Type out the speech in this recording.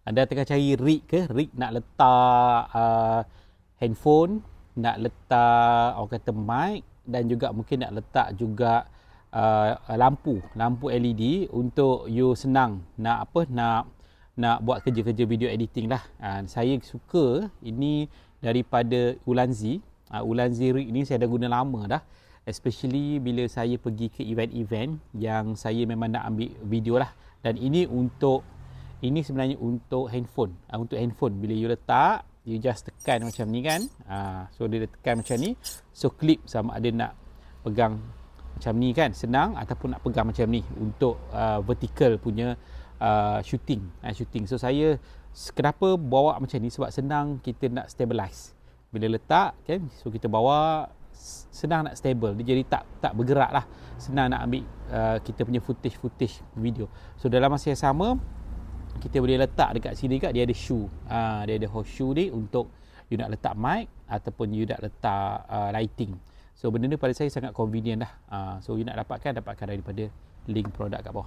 Anda tengah cari rig ke? Rig nak letak handphone, nak letak orang kata mic dan juga mungkin nak letak juga lampu LED untuk you senang nak buat kerja-kerja video editing lah. Saya suka ini daripada Ulanzi. Ulanzi rig ni saya dah guna lama dah, especially bila saya pergi ke event-event yang saya memang nak ambil video lah. Dan ini sebenarnya untuk handphone. Untuk handphone bila you letak, you just tekan macam ni kan. So dia tekan macam ni, so clip sama ada nak pegang macam ni kan, senang, ataupun nak pegang macam ni untuk vertical punya shooting. So saya kenapa bawa macam ni, sebab senang kita nak stabilize. Bila letak kan, so kita bawa senang nak stable, dia jadi tak bergerak lah, senang nak ambil kita punya footage video. So dalam masa yang sama kita boleh letak dekat sini kat, dia ada shoe, dia ada horseshoe ni untuk you nak letak mic ataupun you nak letak lighting. So benda ni pada saya sangat convenient lah. So you nak dapatkan daripada link produk kat bawah.